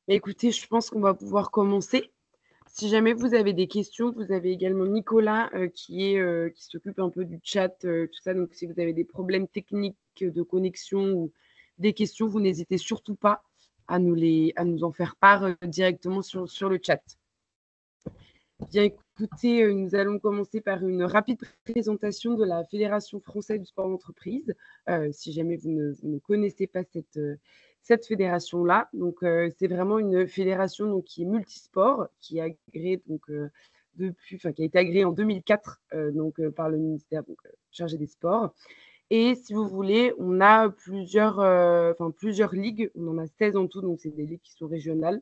Bah, écoutez, je pense qu'on va pouvoir commencer. Si jamais vous avez des questions, vous avez également Nicolas, qui s'occupe un peu du chat, tout ça. Donc si vous avez des problèmes techniques de connexion ou des questions, vous n'hésitez surtout pas à nous en faire part, directement sur le chat. Bien écoutez, nous allons commencer par une rapide présentation de la Fédération française du sport d'entreprise, si jamais vous ne connaissez pas cette fédération-là. Donc, c'est vraiment une fédération donc qui est multisport, qui est agréée donc, qui a été agréée en 2004, par le ministère donc, chargé des sports. Et si vous voulez, on a plusieurs ligues. On en a 16 en tout, donc c'est des ligues qui sont régionales.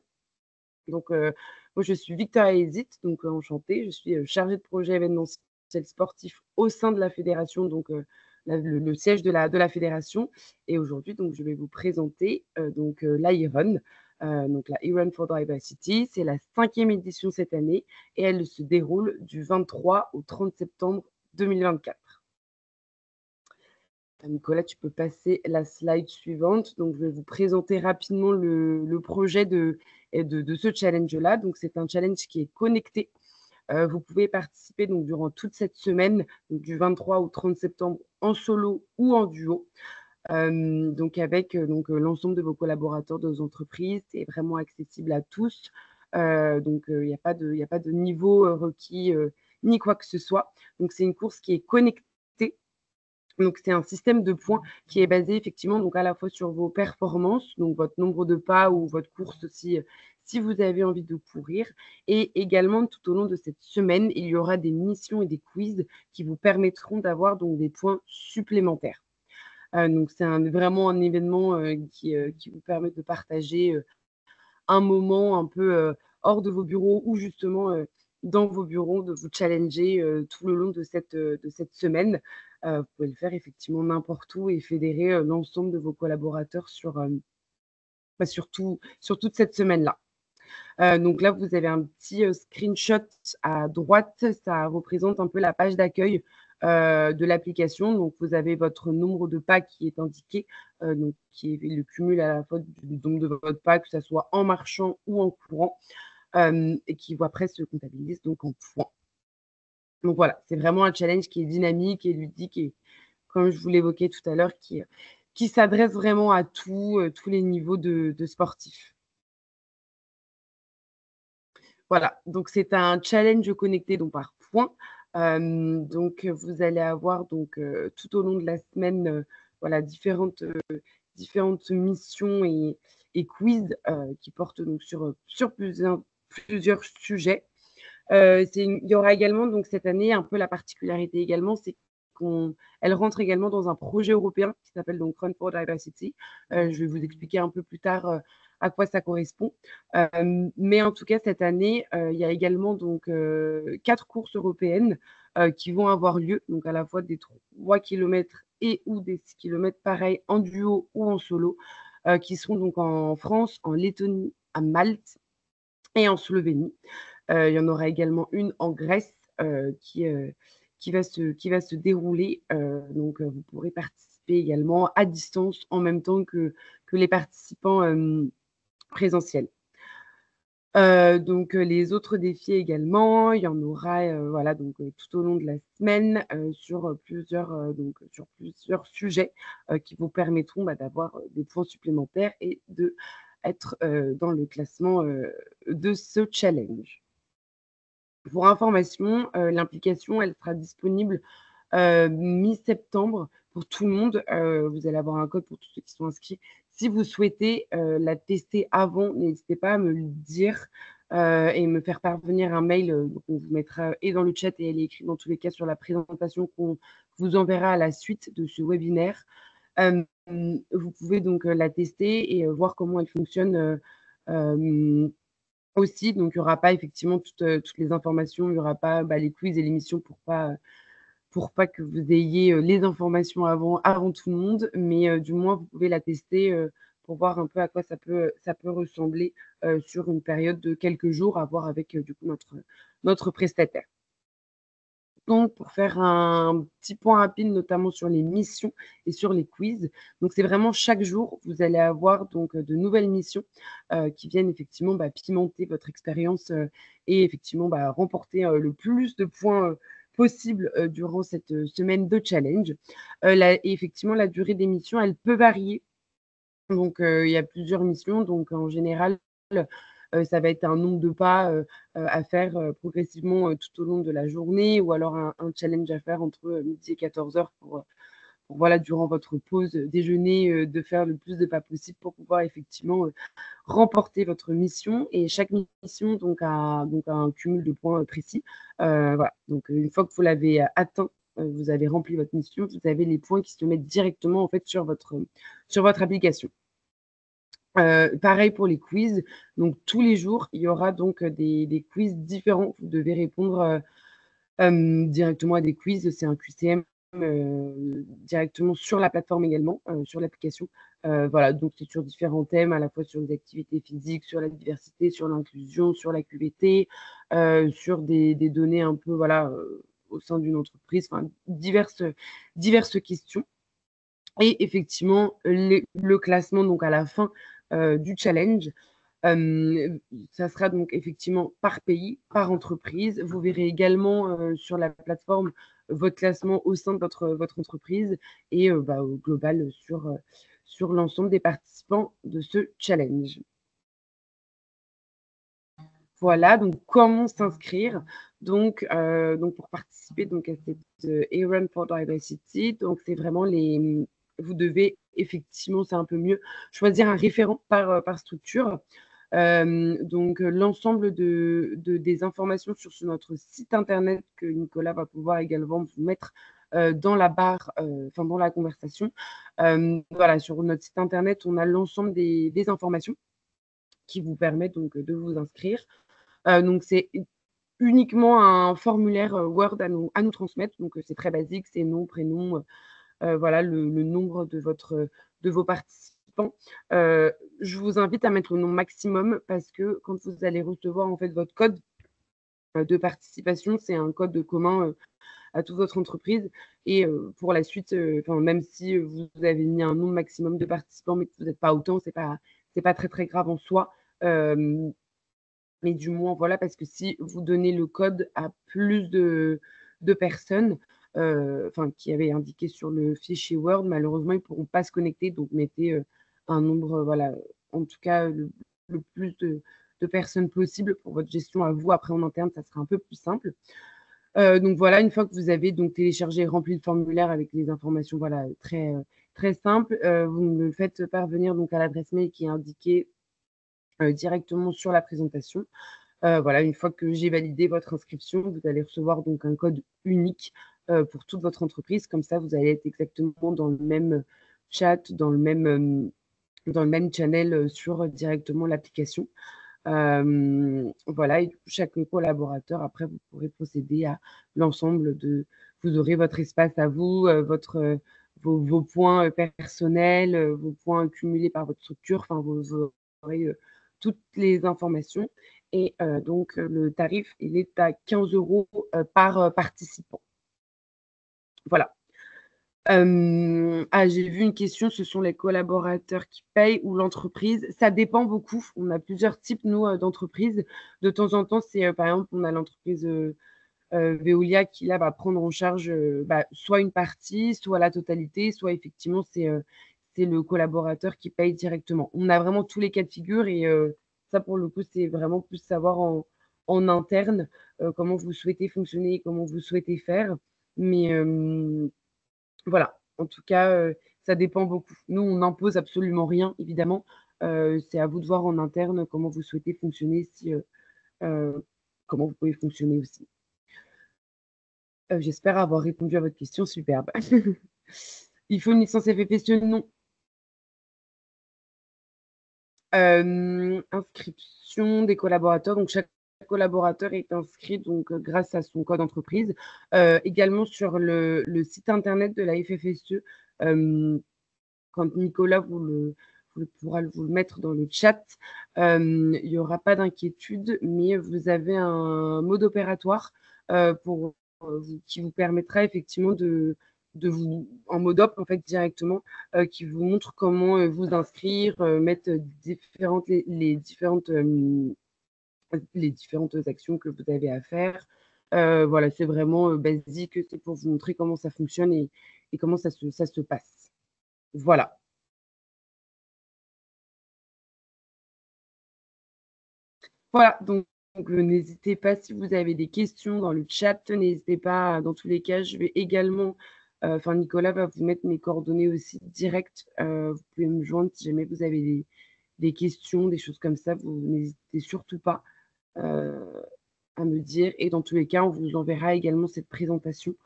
Donc, moi, je suis Victoria Ezit, donc enchantée. Je suis chargée de projet événementiel sportif au sein de la fédération, donc le siège de la fédération. Et aujourd'hui, donc, je vais vous présenter l'Iron. Donc la Iron for Diversity, c'est la 5e édition cette année et elle se déroule du 23 au 30 septembre 2024. Nicolas, tu peux passer la slide suivante. Donc, je vais vous présenter rapidement le projet de ce challenge-là. Donc, c'est un challenge qui est connecté. Vous pouvez participer donc durant toute cette semaine, donc du 23 au 30 septembre, en solo ou en duo. Donc avec l'ensemble de vos collaborateurs de vos entreprises. C'est vraiment accessible à tous. Il n'y a pas de niveau requis ni quoi que ce soit. Donc, c'est une course qui est connectée. Donc, c'est un système de points qui est basé effectivement donc à la fois sur vos performances, donc votre nombre de pas ou votre course aussi, si vous avez envie de courir. Et également, tout au long de cette semaine, il y aura des missions et des quiz qui vous permettront d'avoir donc des points supplémentaires. Donc, c'est vraiment un événement qui vous permet de partager un moment un peu hors de vos bureaux ou justement dans vos bureaux, de vous challenger tout le long de cette semaine. Vous pouvez le faire effectivement n'importe où et fédérer l'ensemble de vos collaborateurs sur toute cette semaine-là. Donc là, vous avez un petit screenshot à droite. Ça représente un peu la page d'accueil de l'application. Donc, vous avez votre nombre de pas qui est indiqué, donc qui est le cumul à la fois du nombre de votre pas, que ça soit en marchant ou en courant, et qui après se comptabilise donc en points. Donc voilà, c'est vraiment un challenge qui est dynamique et ludique et comme je vous l'évoquais tout à l'heure, qui s'adresse vraiment à tous les niveaux de sportifs. Voilà, donc c'est un challenge connecté donc par points. Donc vous allez avoir donc tout au long de la semaine, voilà différentes missions et quiz, qui portent donc sur plusieurs sujets. Il y aura également donc cette année un peu la particularité également, c'est qu'elle rentre également dans un projet européen qui s'appelle donc Run for Diversity. Je vais vous expliquer un peu plus tard à quoi ça correspond. Mais en tout cas, cette année, il y a également donc 4 courses européennes qui vont avoir lieu, donc à la fois des 3 km et ou des 6 km pareil en duo ou en solo, qui seront donc en France, en Lettonie, à Malte et en Slovénie. Il y en aura également une en Grèce qui va se dérouler. Donc, vous pourrez participer également à distance en même temps que les participants présentiels. Donc, les autres défis également, il y en aura voilà, donc, tout au long de la semaine sur plusieurs sujets qui vous permettront d'avoir des points supplémentaires et d'être dans le classement de ce challenge. Pour information, l'implication, elle sera disponible mi-septembre pour tout le monde. Vous allez avoir un code pour tous ceux qui sont inscrits. Si vous souhaitez la tester avant, n'hésitez pas à me le dire et me faire parvenir un mail. Donc on vous mettra et dans le chat et elle est écrite dans tous les cas sur la présentation qu'on vous enverra à la suite de ce webinaire. Vous pouvez donc la tester et voir comment elle fonctionne aussi. Donc, il n'y aura pas effectivement toutes les informations, il n'y aura pas les quiz et l'émission pour pas que vous ayez les informations avant tout le monde, mais du moins, vous pouvez la tester pour voir un peu à quoi ça peut ressembler sur une période de quelques jours, à voir avec du coup notre prestataire. donc pour faire un petit point rapide, notamment sur les missions et sur les quiz. Donc c'est vraiment chaque jour, vous allez avoir donc de nouvelles missions, qui viennent effectivement, pimenter votre expérience, et effectivement, remporter, le plus de points, possible, durant cette, semaine de challenge. La Et effectivement, la durée des missions, elle peut varier. Donc il y a plusieurs missions, donc en général, ça va être un nombre de pas, à faire, progressivement, tout au long de la journée, ou alors un challenge à faire entre, midi et 14:00 pour voilà, durant votre pause déjeuner, de faire le plus de pas possible pour pouvoir effectivement, remporter votre mission. Et chaque mission donc a un cumul de points, précis. Voilà, donc une fois que vous l'avez atteint, vous avez rempli votre mission, vous avez les points qui se mettent directement en fait sur votre application. Pareil pour les quiz, donc tous les jours, il y aura donc, des quiz différents. Vous devez répondre, directement à des quiz. C'est un QCM, directement sur la plateforme également, sur l'application. Voilà, donc c'est sur différents thèmes, à la fois sur les activités physiques, sur la diversité, sur l'inclusion, sur la QVT, sur des données un peu, voilà, au sein d'une entreprise, enfin diverses questions. Et effectivement, le classement donc à la fin, du challenge, ça sera donc effectivement par pays, par entreprise. Vous verrez également, sur la plateforme, votre classement au sein de votre entreprise, et au global, sur l'ensemble des participants de ce challenge. Voilà, donc comment s'inscrire? Donc pour participer donc à cette, Run for Diversity, donc c'est vraiment vous devez effectivement, c'est un peu mieux, choisir un référent par structure. Donc l'ensemble des informations sur notre site internet, que Nicolas va pouvoir également vous mettre, dans la barre, enfin dans la conversation. Voilà, sur notre site internet, on a l'ensemble des informations qui vous permettent donc, de vous inscrire. Donc c'est uniquement un formulaire, Word à nous transmettre. Donc c'est très basique, c'est nom, prénom, voilà le nombre de vos participants. Je vous invite à mettre le nom maximum, parce que quand vous allez recevoir en fait votre code, de participation, c'est un code commun, à toute votre entreprise. Et pour la suite, enfin même si, vous avez mis un nombre maximum de participants, mais que vous n'êtes pas autant, c'est pas très, très grave en soi. Hem Mais du moins, voilà, parce que si vous donnez le code à plus de personnes, enfin qui avaient indiqué sur le fichier Word, malheureusement, ils ne pourront pas se connecter. Donc mettez, un nombre, voilà, en tout cas le plus de personnes possible pour votre gestion à vous. Après en interne, ça sera un peu plus simple. Donc voilà, une fois que vous avez donc téléchargé et rempli le formulaire avec les informations, voilà, très simples, vous me le faites parvenir donc à l'adresse mail qui est indiquée, directement sur la présentation. Voilà, une fois que j'ai validé votre inscription, vous allez recevoir donc un code unique, pour toute votre entreprise. Comme ça, vous allez être exactement dans le même chat, dans le même channel, sur directement l'application. Voilà, et du coup, chaque collaborateur, après, vous pourrez procéder à l'ensemble vous aurez votre espace à vous, vos points, personnels, vos points accumulés par votre structure. Enfin, vous aurez, toutes les informations. Et donc le tarif, il est à 15 € par, participant. Voilà. J'ai vu une question, ce sont les collaborateurs qui payent ou l'entreprise? Ça dépend beaucoup. On a plusieurs types, nous, d'entreprises. De temps en temps, c'est, par exemple, on a l'entreprise, Veolia qui, là, va prendre en charge, soit une partie, soit la totalité, soit effectivement c'est le collaborateur qui paye directement. On a vraiment tous les cas de figure. Et ça, pour le coup, c'est vraiment plus savoir en interne, comment vous souhaitez fonctionner, comment vous souhaitez faire. Mais voilà, en tout cas, ça dépend beaucoup. Nous, on n'impose absolument rien, évidemment. C'est à vous de voir en interne comment vous souhaitez fonctionner, si, comment vous pouvez fonctionner aussi. J'espère avoir répondu à votre question, superbe. Il faut une licence FFSE? Non. Inscription des collaborateurs, donc chaque collaborateur est inscrit donc, grâce à son code entreprise. Également sur le site internet de la FFSE, quand Nicolas pourra vous le mettre dans le chat, il y aura pas d'inquiétude, mais vous avez un mode opératoire, pour qui vous permettra effectivement de vous en mode op, en fait, directement, qui vous montre comment, vous inscrire, mettre différentes les différentes actions que vous avez à faire. Voilà, c'est vraiment, basique, c'est pour vous montrer comment ça fonctionne et comment ça se passe. Voilà. Voilà, donc n'hésitez pas si vous avez des questions dans le chat, n'hésitez pas, dans tous les cas, je vais également, enfin Nicolas va vous mettre mes coordonnées aussi directes, vous pouvez me joindre si jamais vous avez des questions, des choses comme ça, vous n'hésitez surtout pas, heu, à me dire et dans tous les cas, on vous enverra également cette présentation,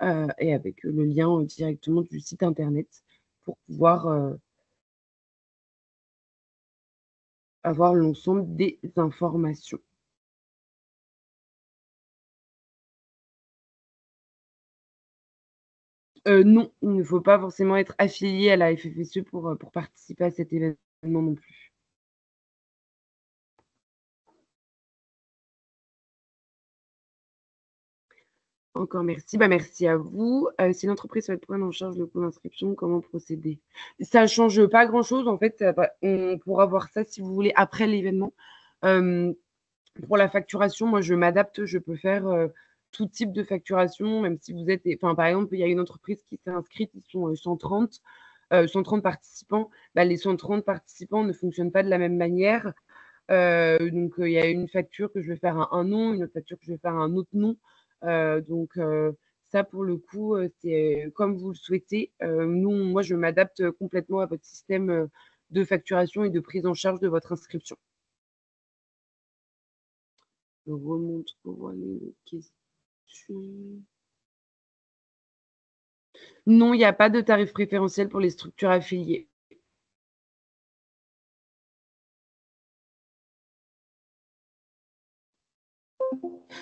et avec le lien, directement du site internet pour pouvoir, avoir l'ensemble des informations. Non, il ne faut pas forcément être affilié à la FFSE pour participer à cet événement non plus. Encore merci, bah, merci à vous. Si l'entreprise souhaite prendre en charge le coût d'inscription, comment procéder? Ça change pas grand-chose en fait, on pourra voir ça si vous voulez après l'événement. Hem, pour la facturation, moi je m'adapte, je peux faire, tout type de facturation, même si vous êtes enfin par exemple, il y a une entreprise qui s'est inscrite, ils sont, 130 participants. Bah, les 130 participants ne fonctionnent pas de la même manière. Donc il y a une facture que je vais faire à un nom, une autre facture que je vais faire à un autre nom. Donc ça pour le coup, c'est comme vous le souhaitez. Moi je m'adapte complètement à votre système, de facturation et de prise en charge de votre inscription. Je remonte pour voir les questions. Non, il n'y a pas de tarif préférentiel pour les structures affiliées.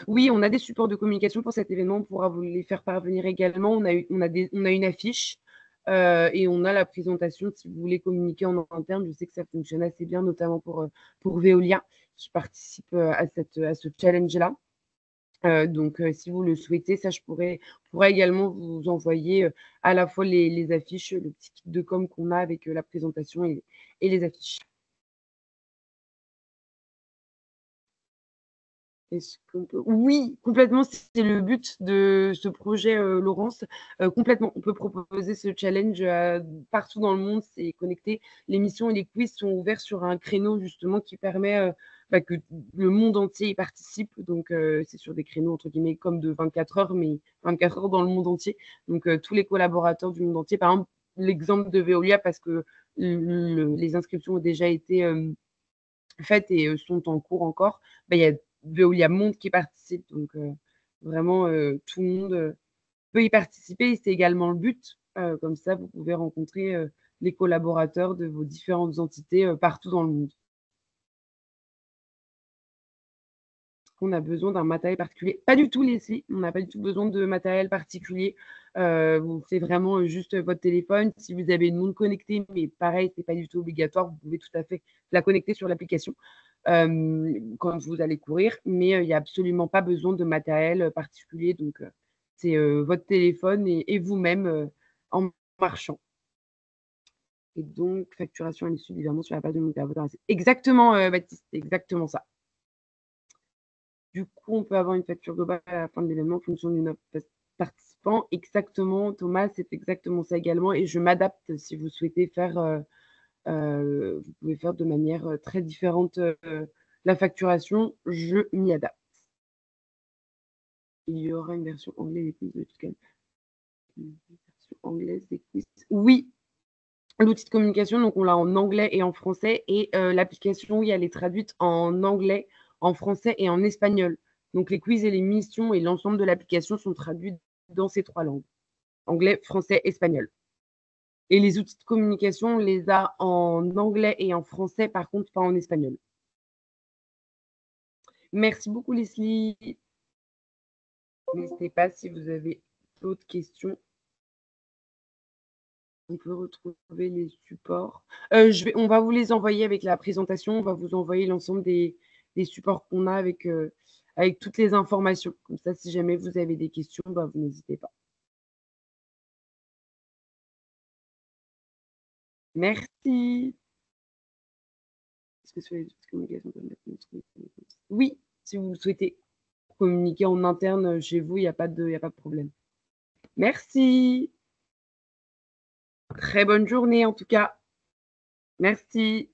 Oui, on a des supports de communication pour cet événement, on pourra vous les faire parvenir également. On a une affiche, et on a la présentation si vous voulez communiquer en interne. Je sais que ça fonctionne assez bien, notamment pour Veolia qui participe, à ce challenge-là. Donc si vous le souhaitez, ça je pourrais également vous envoyer, à la fois les affiches, le petit kit de com qu'on a avec, la présentation et les affiches. Est-ce qu'on peut oui, complètement, c'est le but de ce projet, Laurence, complètement. On peut proposer ce challenge, partout dans le monde, c'est connecté. Les missions et les quiz sont ouverts sur un créneau justement qui permet, que le monde entier y participe. Donc, c'est sur des créneaux entre guillemets comme de 24 heures, mais 24 heures dans le monde entier. Donc, tous les collaborateurs du monde entier. Par exemple, l'exemple de Veolia parce que les inscriptions ont déjà été, faites et sont en cours encore, bah, il y a Veolia Monde qui participe donc vraiment, tout le monde, peut y participer et c'est également le but. Comme ça, vous pouvez rencontrer, les collaborateurs de vos différentes entités, partout dans le monde. On a besoin d'un matériel particulier. Pas du tout, Leslie, on n'a pas du tout besoin de matériel particulier. C'est vraiment, juste votre téléphone. Si vous avez une montre connectée, mais pareil, c'est pas du tout obligatoire, vous pouvez tout à fait la connecter sur l'application, quand vous allez courir, mais il y a absolument pas besoin de matériel, particulier donc c'est, votre téléphone et vous-même, en marchant et donc facturation à l'issue du virement sur la base de mon exactement, Baptiste, c'est exactement ça. Du coup, on peut avoir une facture globale à la fin de l'événement en fonction du nombre de participants. Exactement, Thomas, c'est exactement ça également et je m'adapte si vous souhaitez faire, vous pouvez faire de manière, très différente, la facturation, je m'y adapte. Il y aura une version anglaise des quiz de Tucan. Une version anglaise des quiz. Oui, l'outil de communication, donc on l'a en anglais et en français et l'application, oui, elle est traduite en anglais, en français et en espagnol. Donc les quiz et les missions et l'ensemble de l'application sont traduits dans ces 3 langues: anglais, français, espagnol. Et les outils de communication, on les a en anglais et en français, par contre pas en espagnol. Merci beaucoup Leslie. N'hésitez pas si vous avez d'autres questions. On peut retrouver les supports. On va vous les envoyer avec la présentation. On va vous envoyer l'ensemble des supports qu'on a avec toutes les informations. Comme ça, si jamais vous avez des questions, bah, vous n'hésitez pas. Merci. Est-ce que sur les outils de communication peuvent mettre oui, si vous le souhaitez. Communiquer en interne, chez vous, il y a pas de problème. Merci. Très bonne journée en tout cas. Merci.